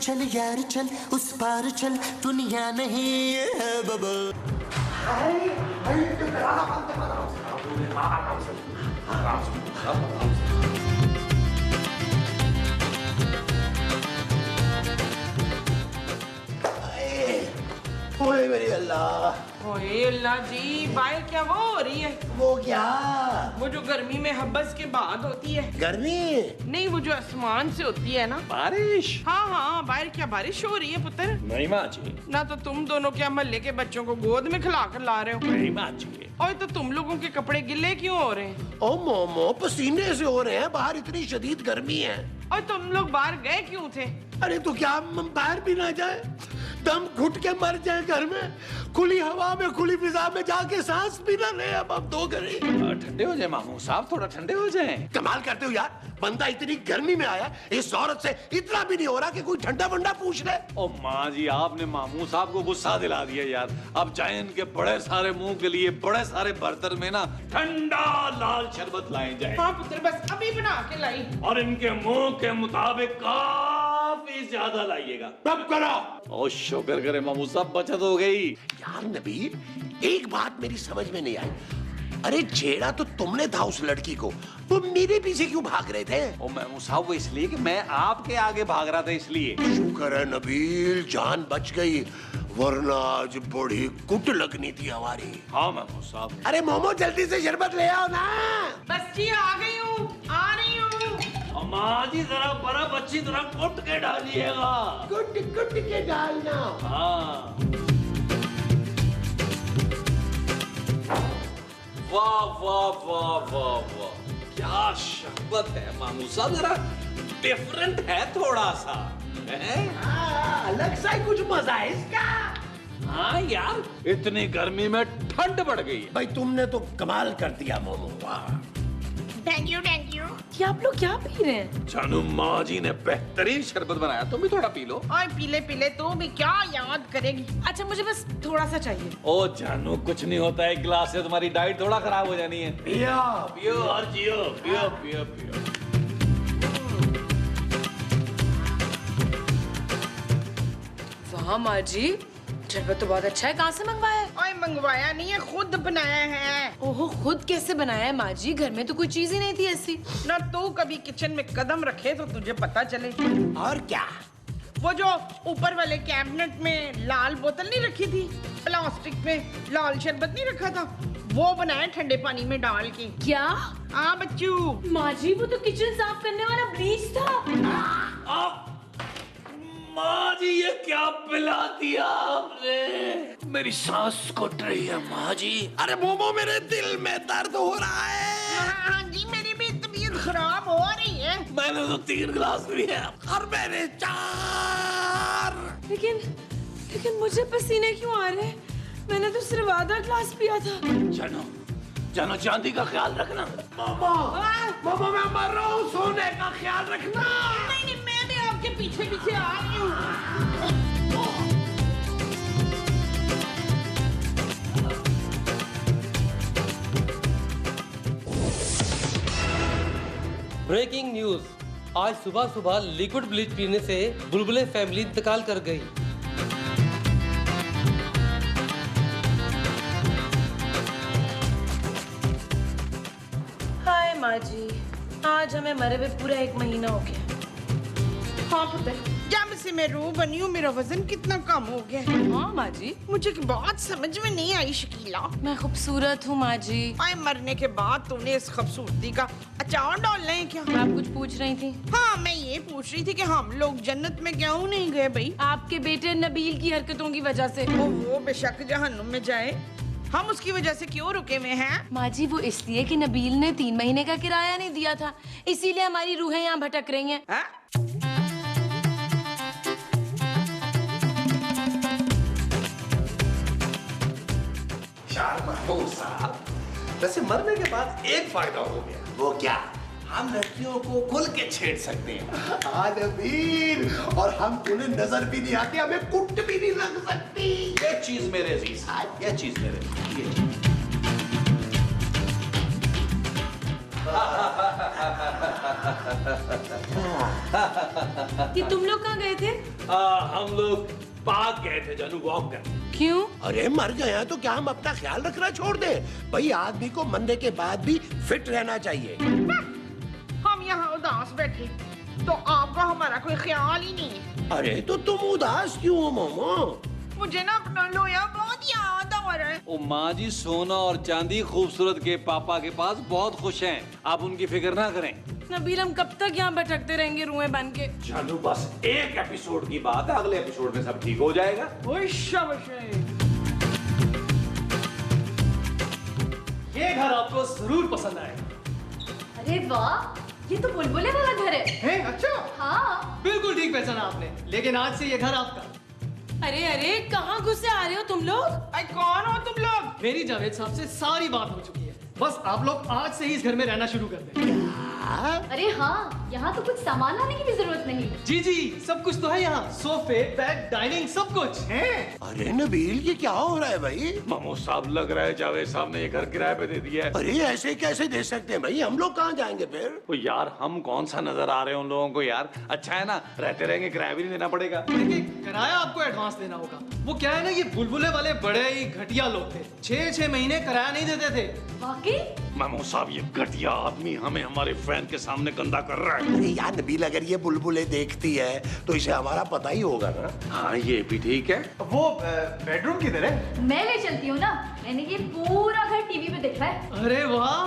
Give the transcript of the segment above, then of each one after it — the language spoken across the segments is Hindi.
चल यार चल उस पार चल दुनिया नहीं है बाबा। ओए मेरी अल्लाह। ओए अल्लाह जी, बाहर क्या वो हो रही है? वो क्या? वो जो गर्मी में हब्बस के बाद होती है। गर्मी? नहीं, वो जो आसमान से होती है ना। बारिश? हाँ हाँ, बाहर क्या बारिश हो रही है पुत्र? नहीं माँ जी। ना तो तुम दोनों क्या मोहल्ले के बच्चों को गोद में खिला कर ला रहे हो? नहीं माँ जी। और तो तुम लोगों के कपड़े गिले क्यों हो रहे हैं? ओ मोमो, पसीने से हो रहे हैं, बाहर इतनी शदीद गर्मी है। और तुम लोग बाहर गए क्यों थे? अरे तो क्या हम बाहर भी ना जाए? दम घुट के मर जाए घर में? खुली हवा में खुली फिजा में जाके सांस भी ना ले। अब दो घड़ी ठंडे हो जाए मामू साहब, थोड़ा ठंडे हो जाए। कमाल करते हो यार, बंदा इतनी गर्मी में आया, इस औरत से इतना भी नहीं हो रहा कि कोई ठंडा वंडा पूछ ले। ओ माँ जी, आपने मामू साहब को गुस्सा दिला दिया यार। अब जाए इनके बड़े सारे मुंह के लिए बड़े सारे बर्तन में ना ठंडा लाल शरबत लाए जाए। हाँ पुत्र, बस अभी बना के लाई। और इनके मुंह के मुताबिक काफी ज्यादा लाइएगा। तब करो। ओ शुक्र करे मामू साहब, बचत हो गई। यार नबील, एक बात मेरी समझ में नहीं आई। अरे छेड़ा तो तुमने था उस लड़की को, वो मेरे पीछे क्यों भाग रहे थे? ओ मामू साहब, वो इसलिए कि मैं आपके आगे भाग रहा था इसलिए। शुक्र है नबील, जान बच गई, वरना आज बड़ी कुट लगनी थी हमारी। हाँ मामू साहब। अरे मोमो, जल्दी से शरबत ले आओ ना। बस जी आ गई हूँ, आ रही हूँ। माँ जी जरा बर्फ अच्छी तरह कुट के डालिएगा। कुट कुट के डालना। हाँ। वाह वाह वाह वाह वाह, क्या शरबत है मामू साहब, जरा डिफरेंट है थोड़ा सा। अलग सा ही कुछ मजा है इसका। हाँ यार, इतनी गर्मी में ठंड बढ़ गई है। भाई तुमने तो कमाल कर दिया मोमो, वाह। Thank you thank you. ये आप लोग क्या पी रहे हैं? जानू, माँ जी ने बेहतरीन शरबत बनाया, तुम भी थोड़ा पी लो। और पीले पीले तू भी क्या याद करेगी? अच्छा, मुझे बस थोड़ा सा चाहिए। ओ जानू, कुछ नहीं होता है, एक गिलास से तुम्हारी डाइट थोड़ा खराब हो जानी है। पिया पियो और जियो, पियो पियो पियो। वाह माँ जी, शरबत तो बहुत अच्छा है। कहाँ से मंगवाया है? ओए मंगवाया नहीं है, खुद बनाया है। ओहो, खुद कैसे बनाया है माँ जी? घर में तो कोई चीज ही नहीं थी ऐसी। ना तू कभी किचन में कदम रखे तो तुझे पता चले। और क्या? वो जो ऊपर वाले कैबिनेट में लाल बोतल नहीं रखी थी, प्लास्टिक में लाल शरबत नहीं रखा था, वो बनाया ठंडे पानी में डाल के। क्या? हाँ बच्चू। माँ जी, वो तो किचन साफ करने वाला ब्लीच था। माँ जी, ये क्या पिला दिया आपने? मेरी सांस घुट रही है माँ जी। अरे मोमो, मेरे दिल में दर्द हो रहा है। हाँ जी, मेरी भी तबीयत खराब हो रही है। मैंने तो 3 गिलास भी है। और मैंने 4। लेकिन मुझे पसीने क्यों आ रहे हैं? मैंने तो सिर्फ आधा ग्लास पिया था। जानो, जानो, चांदी का ख्याल रखना। मोमो, मोमो, मैं मर रहा हूँ, सोने का ख्याल रखना। नहीं नहीं, मैं भी आपके पीछे पीछे आ रही हूँ। ब्रेकिंग न्यूज, आज सुबह सुबह लिक्विड ब्लीच पीने से बुलबुले फैमिली इंतकाल कर गई। हाय माँ जी, आज हमें मरे हुए पूरा 1 महीना हो गया। हाँ पुत्र, जब से मैं रूह बनी हूँ मेरा वजन कितना कम हो गया है। हाँ माँ जी, मुझे की बात समझ में नहीं आई शकीला। मैं खूबसूरत हूँ माँ जी। आए मरने के बाद तूने इस खूबसूरती का अचार डालना है क्या? आप कुछ पूछ रही थी? हाँ, मैं ये पूछ रही थी कि हम लोग जन्नत में क्यों नहीं गए भाई? आपके बेटे नबील की हरकतों की वजह से। वो बेशक जहन्नुम में जाए, हम उसकी वजह से क्यों रुके हुए हैं? माँ जी, वो इसलिए कि नबील ने 3 महीने का किराया नहीं दिया था, इसीलिए हमारी रूहें यहाँ भटक रही हैं। हाँ? वैसे मरने के बाद एक फायदा हो गया। वो क्या? हम लड़कियों को खुल के छेड़ सकते हैं। नबील, और हम तुम्हें नजर भी नहीं आती, हमें कुट भी नहीं लग सकती। ये चीज मेरे अजीज, ये चीज मेरे, ये चीज। कि तुम लोग कहाँ गए थे? हम लोग पार्क गए थे जानू, वॉक करने। क्यों? अरे मर गया तो क्या हम अपना ख्याल रखना छोड़ दें? भाई आदमी को मरने के बाद भी फिट रहना चाहिए। हम यहाँ उदास बैठे तो आपका हमारा कोई ख्याल ही नहीं है। अरे तो तुम उदास क्यों हो मोमो? मुझे ना अपना लोया बहुत याद आ रहा है। ओ माँ जी, सोना और चांदी खूबसूरत के पापा के पास बहुत खुश हैं, आप उनकी फिक्र ना करें। नबील, हम कब तक यहाँ भटकते रहेंगे रुएं बन के? जानू बस एक एपिसोड की बात है, अगले एपिसोड में सब ठीक हो जाएगा। ओए शाबाश। ये घर आपको जरूर पसंद आएगा। अरे वाह, ये तो बुलबुले वाला घर है। हैं? अच्छा, हाँ। बिल्कुल ठीक पहचाना आपने, लेकिन आज से ये घर आपका। अरे अरे, कहाँ घुसे आ रहे हो तुम लोग? अरे कौन हो तुम लोग? मेरी जावेद साहब से सारी बात हो चुकी है, बस आप लोग आज से ही इस घर में रहना शुरू कर दें। अरे हाँ, यहाँ तो कुछ सामान लाने की भी जरूरत नहीं। जी जी, सब कुछ तो है यहाँ, सोफे, बेड, डाइनिंग, सब कुछ है। अरे नबील, ये क्या हो रहा है भाई? मामू साहब, लग रहा है जावेद साहब ने ये घर किराए पे दे दिया है। अरे ऐसे कैसे दे सकते हैं भाई? हम लोग कहाँ जाएंगे फिर? ओ यार, हम कौन सा नजर आ रहे हैं उन लोगों को यार? अच्छा है ना, रहते रहेंगे, किराया भी नहीं देना पड़ेगा। देखिए, किराया आपको एडवांस देना होगा। वो क्या है ना, ये बुलबुले वाले बड़े ही घटिया लोग थे, 6-6 महीने किराया नहीं देते थे। वाकई? मामू साहब, ये घटिया आदमी हमें हमारे फ्रेंड के सामने गंदा कर रहा है। अरे यार नबील, अगर ये बुलबुलें देखती है तो इसे हमारा पता ही होगा ना। हाँ, ये भी ठीक है। वो बेडरूम किधर है? मैं ले चलती हूँ ना, मैंने ये पूरा घर टीवी पे देखा है। अरे वाह,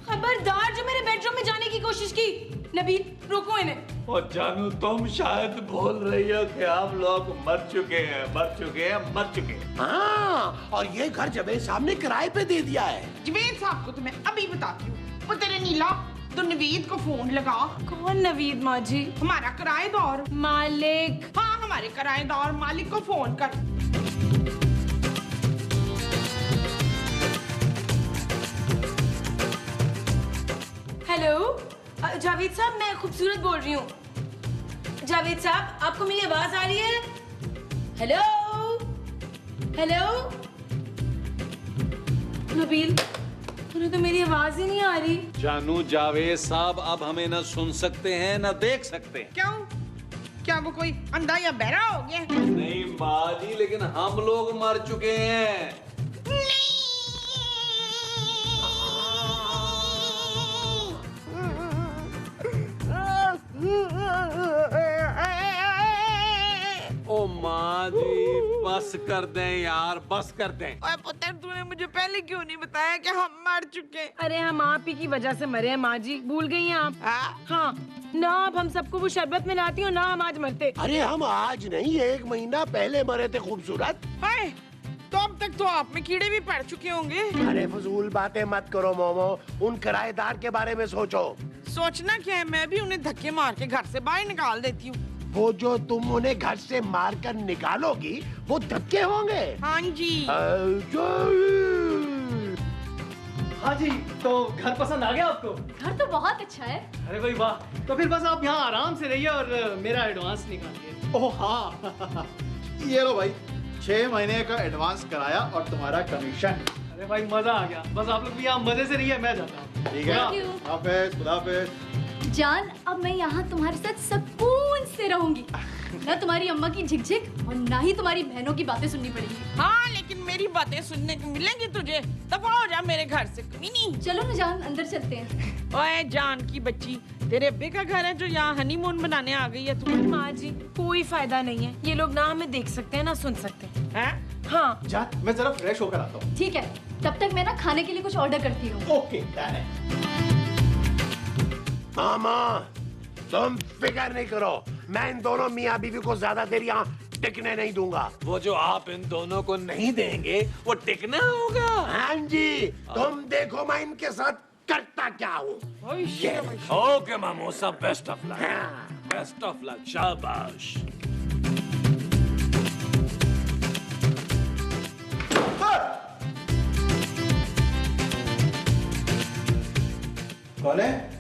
खबरदार जो मेरे बेडरूम में जाने की कोशिश की। नबील, रोको इन्हें। और जानू, तुम शायद बोल रही हो कि आप लोग मर चुके हैं, मर चुके हैं, मर चुके हैं। हाँ, और ये घर जावेद साहब ने किराए पे दे दिया है। जवेद साहब को तो मैं अभी बताती हूँ। वो तेरे नीला, तो नवीद को फोन लगा। कौन नवीद माँ जी? हमारा किराएदार मालिक। हाँ, हमारे किराएदार मालिक को फोन कर। हेलो जावेद साहब, मैं खूबसूरत बोल रही हूँ। जावेद साहब, आपको मेरी आवाज आ रही है? Hello hello. नबील, उन्हें तो मेरी आवाज ही नहीं आ रही। जानू, जावेद साहब अब हमें न सुन सकते हैं न देख सकते हैं। क्यों? क्या वो कोई अंधा या बहरा हो गया? नहीं माँ जी, लेकिन हम लोग मर चुके हैं। ओ माँ जी, बस कर दें यार, बस कर दें। ओए पुत्र, तूने मुझे पहले क्यों नहीं बताया कि हम मर चुके? अरे हम आप ही की वजह से मरे हैं माँ जी, भूल गई हैं आप? हाँ ना, अब हम सबको वो शरबत मिलाती हूँ ना, हम आज मरते। अरे हम आज नहीं, 1 महीना पहले मरे थे खूबसूरत। हाय, तो अब तक तो आप में कीड़े भी पड़ चुके होंगे। अरे फजूल बातें मत करो मोमो, उन किराएदार के बारे में सोचो। सोचना क्या है, मैं भी उन्हें धक्के मार के घर से बाहर निकाल देती हूँ। वो जो तुम उन्हें घर से मार कर निकालोगी वो धक्के होंगे। हाँ जी। हाँ जी, तो घर पसंद आ गया आपको? घर तो बहुत अच्छा है। अरे भाई वाह, तो फिर बस आप यहाँ आराम से रहिए और मेरा एडवांस निकालिए। ओह हाँ, ये लो भाई, 6 महीने का एडवांस कराया और तुम्हारा कमीशन। अरे भाई मजा आ गया, बस आप लोग भी यहाँ मजे से रहिए, मैं जाता हूँ। ठीक है, Thank you. हाफिज, खुदा हाफिज। जान, अब मैं यहाँ तुम्हारे साथ सुकून से रहूंगी। न तुम्हारी अम्मा की झिकझिक और ना ही तुम्हारी बहनों की बातें सुननी पड़ेगी। हाँ, लेकिन मेरी बातें सुनने को मिलेंगी तुझे। दफा हो जा मेरे घर से, कभी नहीं। चलो न जान, अंदर चलते हैं। ओए जान की बच्ची, तेरे अब्बे का घर है जो यहाँ हनीमून बनाने आ गई है तू। माँ जी, कोई फायदा नहीं है, ये लोग ना हमें देख सकते हैं ना सुन सकते हैं। हैं? हाँ जान, मैं जरा फ्रेश होकर आता हूँ। ठीक है, तब तक मैं ना खाने के लिए कुछ ऑर्डर करती हूँ। ओके, डन है। मामा, तुम फिक्र नहीं करो, मैं इन दोनों मियाँ बीवी को ज्यादा देर यहाँ टिकने नहीं दूंगा। वो जो आप इन दोनों को नहीं देंगे वो टिकना होगा। हाँ जी, तुम देखो मैं इनके साथ करता क्या हूँ। ओके मामू साहब, best of luck, best of luck, शाबाश। कौन है?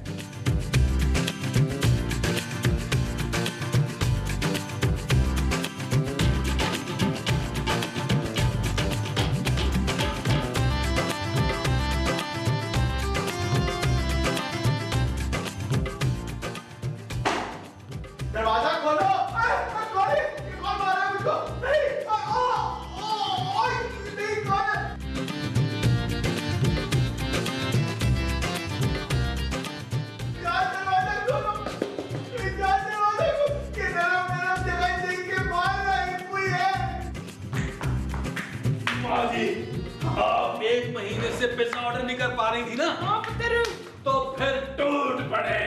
भाभी, आप 1 महीने से पिज्जा ऑर्डर नहीं कर पा रही थी ना? हाँ पुत्र। तो फिर टूट पड़े।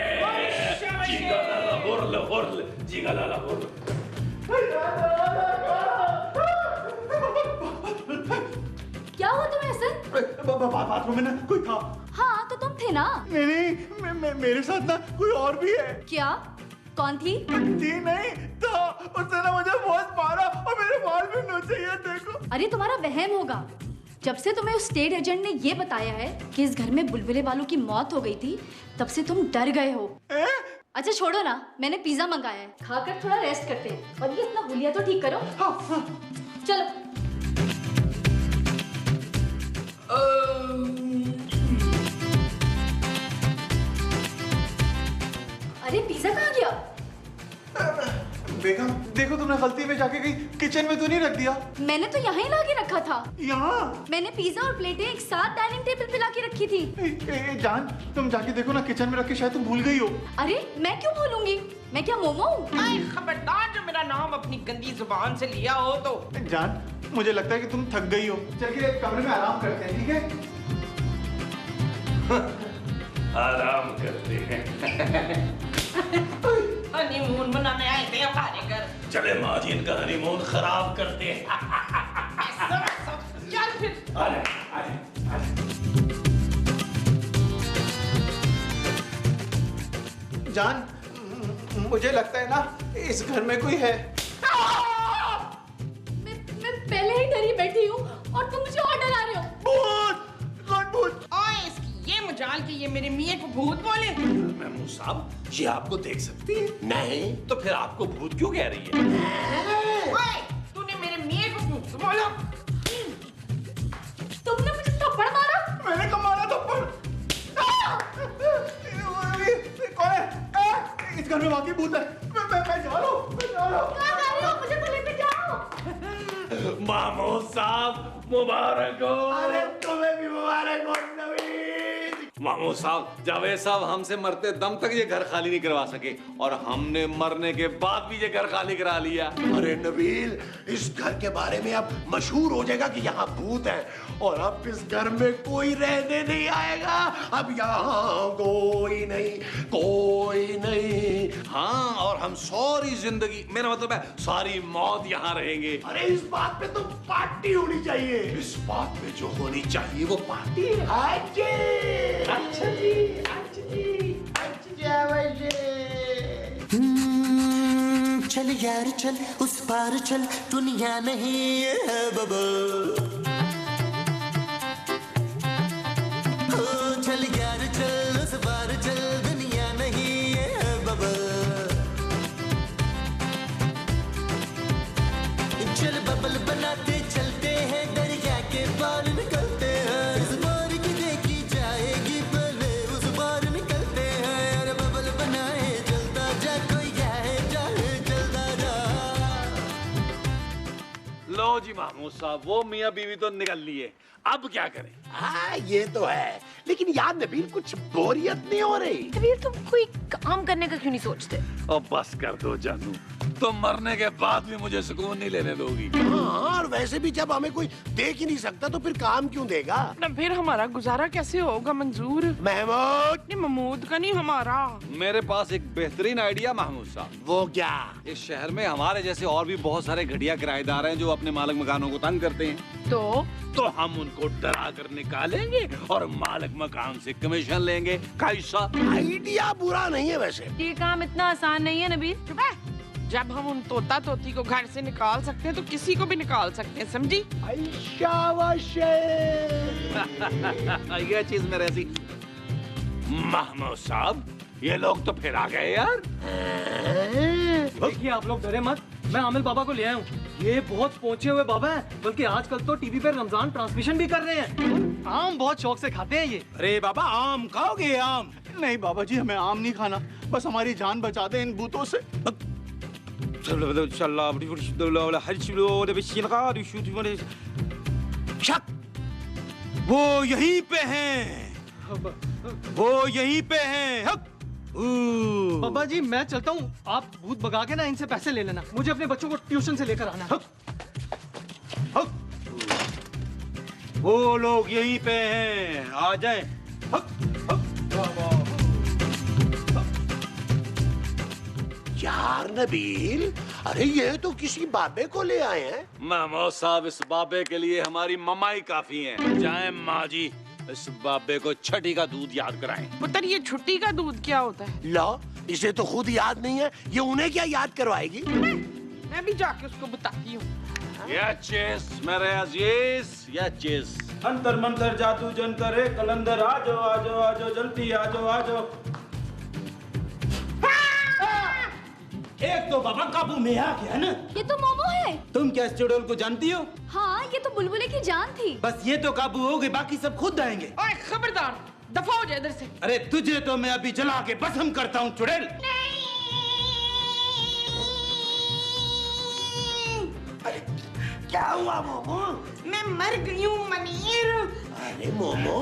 शाबाश। जीगा लाला हुर्ल, जीगा लाला हुर्ल। क्या हुआ तुम्हें हसन? बाथरूम में ना कोई था। हाँ तो तुम थे ना। नहीं, मेरे साथ ना कोई और भी है। क्या? कौन थी? जी नहीं तो उसने ना मुझे बहुत मारा और मेरे बाल भी नोचे। ये देखो। अरे तुम्हारा वहम होगा। जब से तुम्हें उस स्टेट एजेंट ने ये बताया है कि इस घर में बुलबुले वालों की मौत हो गई थी, तब से तुम डर गए हो। अच्छा छोड़ो ना, मैंने पिज्जा मंगाया है, खाकर थोड़ा रेस्ट करते हैं और ये इतना हुलिया तो ठीक करो। चलो। अरे पिज्जा कहाँ गया? बेगम देखो, तुमने गलती में जाके कहीं किचन में तो नहीं रख दिया? मैंने तो यहाँ ही लाके रखा था। यहाँ? मैंने पिज्जा और प्लेटें एक साथ डाइनिंग टेबल पे लाके रखी थी। जान, तुम जाके देखो ना किचन में रख के, शायद तुम भूल गई हो। अरे मैं क्यों भूलूंगी? मैं क्या मोमो हूँ? खबरदार जो मेरा नाम अपनी गंदी जुबान से लिया हो तो। जान, मुझे लगता है कि तुम थक गई हो। चलिए कमरे में आराम करते हैं, ठीक है? आराम करते हैं। हनीमून मनाने आए थे हमारे घर। चले माँ जी, इनका हनीमून खराब करते हैं। चल फिर। अरे, जान, मुझे लगता है ना इस घर में कोई है। मैं पहले ही डरी बैठी हूँ और तुम मुझे और डरा रहे हो। भूत! कौन भूत? ओए इसकी ये मजाल कि ये मेरे मियाँ को भूत बोले। महमूद साहब, ये आपको देख सकती है? नहीं। तो फिर आपको भूत क्यों कह रही है? ओए, तूने मेरे मियाँ को भूत बोला? तुमने मुझे थप्पड़ मारा? मैंने कब मारा थप्पड़? कौन है? इस घर में वाकई भूत है। मैं जा रहा हूँ। क्या कर रहे हो? मुझे तो लेके जाओ। महमूद साहब, मुबारक हो। अरे तुम्हें भी मुबारक हो नवीन। महमूद साहब, जावेद साहब हमसे मरते दम तक ये घर खाली नहीं करवा सके और हमने मरने के बाद भी ये घर खाली करा लिया। अरे नबील, इस घर के बारे में अब मशहूर हो जाएगा कि यहाँ भूत है और अब इस घर में कोई रहने नहीं आएगा। अब यहाँ कोई नहीं। हाँ, और हम सारी जिंदगी, मेरा मतलब है सारी मौत यहाँ रहेंगे। अरे इस बात पे तो पार्टी होनी चाहिए। इस बात में जो होनी चाहिए वो पार्टी है। अच्छा जी, चल यार चल, उस पार चल, दुनिया नहीं है बाबा। ओ चल यार चल, उस पार चल, दुनिया नहीं है बाबा। चल बबल बनाते चलते हैं, दरिया के पार निकलते हैं। इस बार की देखी जाएगी, पहले उस बार निकलते हैं। अरे बबल बनाए चलता जा, कोई जाए चलता जा। लो जी महमूद साहब, वो मियाँ बीवी तो निकल लिए, अब क्या करें? हाँ ये तो है, लेकिन यार नबील कुछ बोरियत नहीं हो रही? कबीर तुम कोई काम करने का क्यों नहीं सोचते? और बस कर दो जानू, तुम मरने के बाद भी मुझे सुकून नहीं लेने दोगी। हाँ, और वैसे भी जब हमें कोई देख ही नहीं सकता तो फिर काम क्यों देगा? ना फिर हमारा गुजारा कैसे होगा मंजूर? महमूद, नहीं महमूद का नहीं, हमारा। मेरे पास एक बेहतरीन आइडिया महमूद साहब। वो क्या? इस शहर में हमारे जैसे और भी बहुत सारे घटिया किराएदार हैं जो अपने मालिक मकानों को तंग करते हैं। तो हम उनको डरा कर निकालेंगे और मालिक मकान से कमीशन लेंगे। कैसा आइडिया बुरा नहीं है वैसे। ये काम इतना आसान नहीं है नबील। चुप है। जब हम उन तोता तोती को घर से निकाल सकते हैं तो किसी को भी निकाल सकते हैं, समझी? ये चीज मेरे ऐसी। महमूद साहब, ये लोग तो फिर आ गए यार। देखिए आप लोग डरे मत, मैं आमिर बाबा को ले आया हूँ। ये बहुत पहुंचे हुए बाबा हैं, बल्कि आजकल तो टीवी पे रमजान ट्रांसमिशन भी कर रहे हैं। आम बहुत शौक से खाते हैं ये। अरे बाबा, आम खाओगे? आम नहीं बाबा जी, हमें आम नहीं खाना, बस हमारी जान बचा दे इन भूतों से। वो यहीं पे हैं, वो यहीं पे हैं। बाबा जी मैं चलता हूँ, आप भूत भगा के ना इनसे पैसे ले लेना, मुझे अपने बच्चों को ट्यूशन से लेकर आना है। वो लोग यहीं पे हैं, आ जाएं। यार नबील, अरे ये तो किसी बाबे को ले आए हैं। महमूद साहब, इस बाबे के लिए हमारी ममाई काफी है। जाए माँ जी, इस बाबे को छठी का दूध याद कराएं। पुत्र, ये छुट्टी का दूध क्या होता है? लो, इसे तो खुद याद नहीं है, ये उन्हें क्या याद करवाएगी? मैं भी जाके उसको बताती हूँ। या चेस मेरे अजीज, या चेस। अंतर मंतर जादू जन करे कलंदर, आजो आजो आजो जल्दी आजो आजो। एक तो बाबा काबू में आ गया ना। ये तो मोमो है। तुम क्या इस चुड़ैल को जानती हो? हाँ, ये तो बुलबुले की जान थी। बस ये तो काबू हो गई, बाकी सब खुद आएंगे। ओए खबरदार, दफा हो जा इधर से। अरे तुझे तो मैं अभी जला के भस्म करता हूँ चुड़ैल। अरे क्या हुआ मोमो? मैं मर गई हूँ मनीर। अरे मोमो,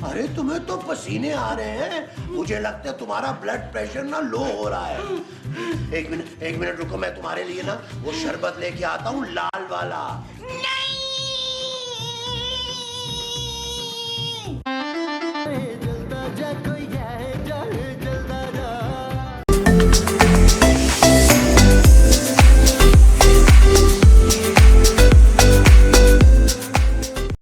अरे तुम्हें तो पसीने आ रहे हैं, मुझे लगता है तुम्हारा ब्लड प्रेशर ना लो हो रहा है। एक मिनट रुको, मैं तुम्हारे लिए ना वो शरबत लेके आता हूँ, लाल वाला। नहीं